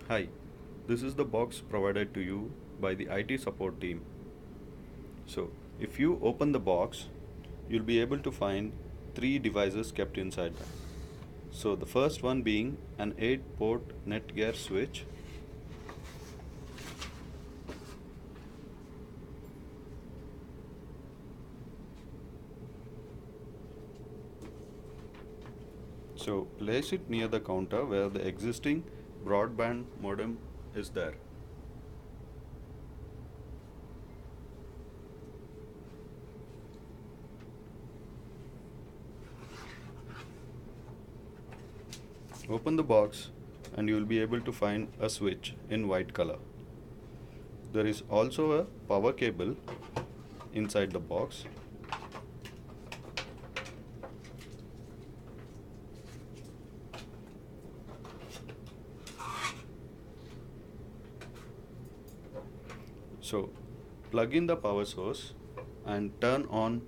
Hi, this is the box provided to you by the IT support team. So, if you open the box, you'll be able to find three devices kept inside that. So, the first one being an 8-port Netgear switch. So, place it near the counter where the existing broadband modem is there. Open the box and you will be able to find a switch in white color. There is also a power cable inside the box. So plug in the power source and turn on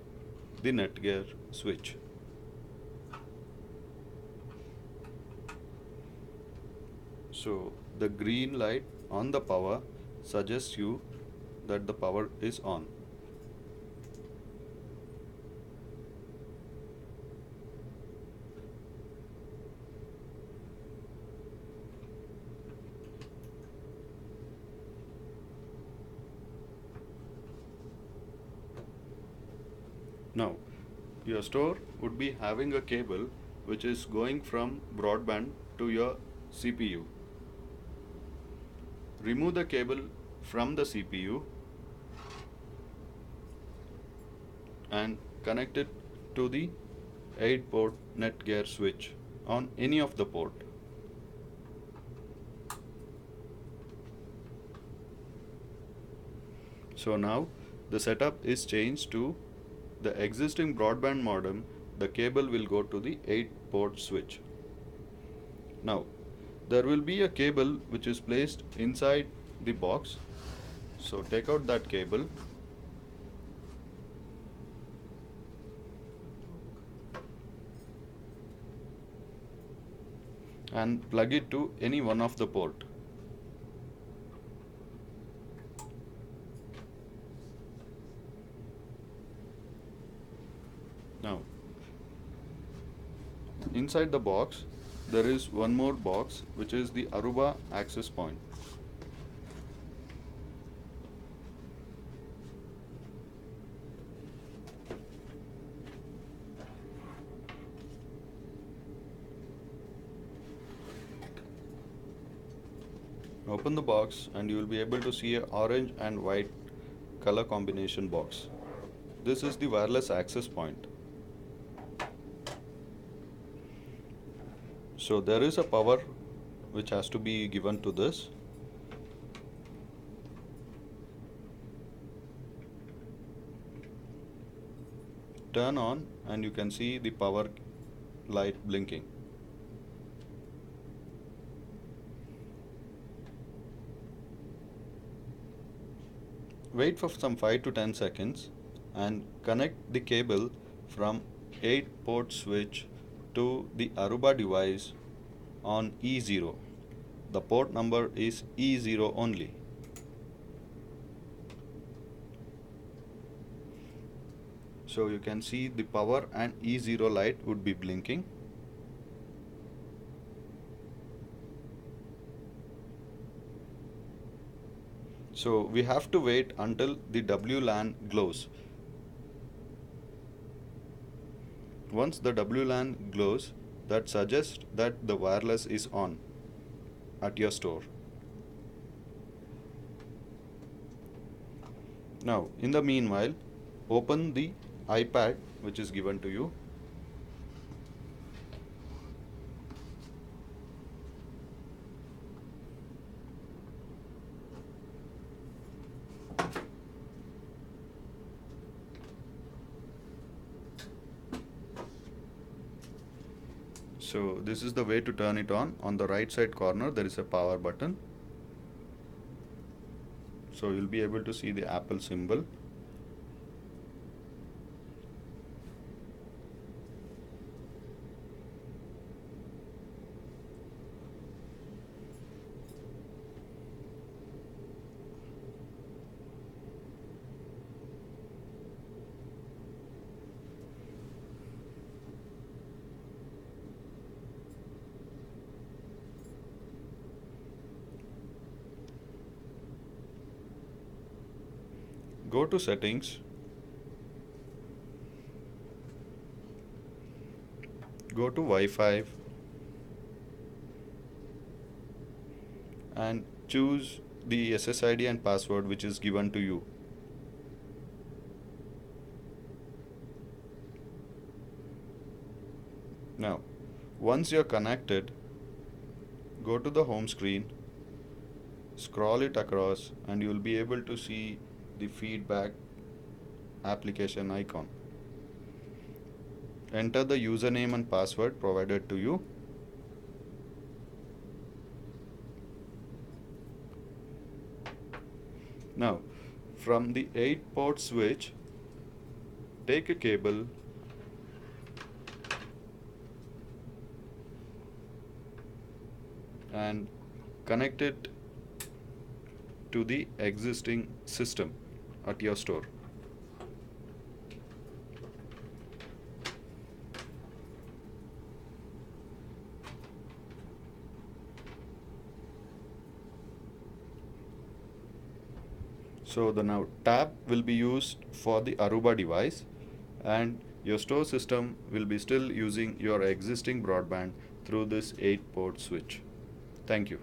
the Netgear switch. So the green light on the power suggests you that the power is on. Now, your store would be having a cable which is going from broadband to your CPU. Remove the cable from the CPU and connect it to the 8-port Netgear switch on any of the port. So now the setup is changed to the existing broadband modem. The cable will go to the 8-port switch. Now there will be a cable which is placed inside the box. So take out that cable and plug it to any one of the port. Now inside the box there is one more box which is the Aruba access point. Open the box and you will be able to see a orange and white color combination box. This is the wireless access point. So there is a power which has to be given to this. Turn on and you can see the power light blinking. Wait for some 5 to 10 seconds and connect the cable from 8-port switch to the Aruba device on E0. The port number is E0 only. So you can see the power and E0 light would be blinking. So we have to wait until the WLAN glows. Once the WLAN glows, that suggests that the wireless is on at your store. Now, in the meanwhile, open the iPad which is given to you. So this is the way to turn it on. On the right side corner there is a power button. So you'll be able to see the Apple symbol. Go to settings, go to Wi-Fi and choose the SSID and password which is given to you. Now, once you're connected, go to the home screen, scroll it across, and you'll be able to see the feedback application icon. Enter the username and password provided to you. Now, from the 8-port switch, take a cable and connect it to the existing system at your store. So the now tab will be used for the Aruba device, and your store system will be still using your existing broadband through this 8-port switch. Thank you.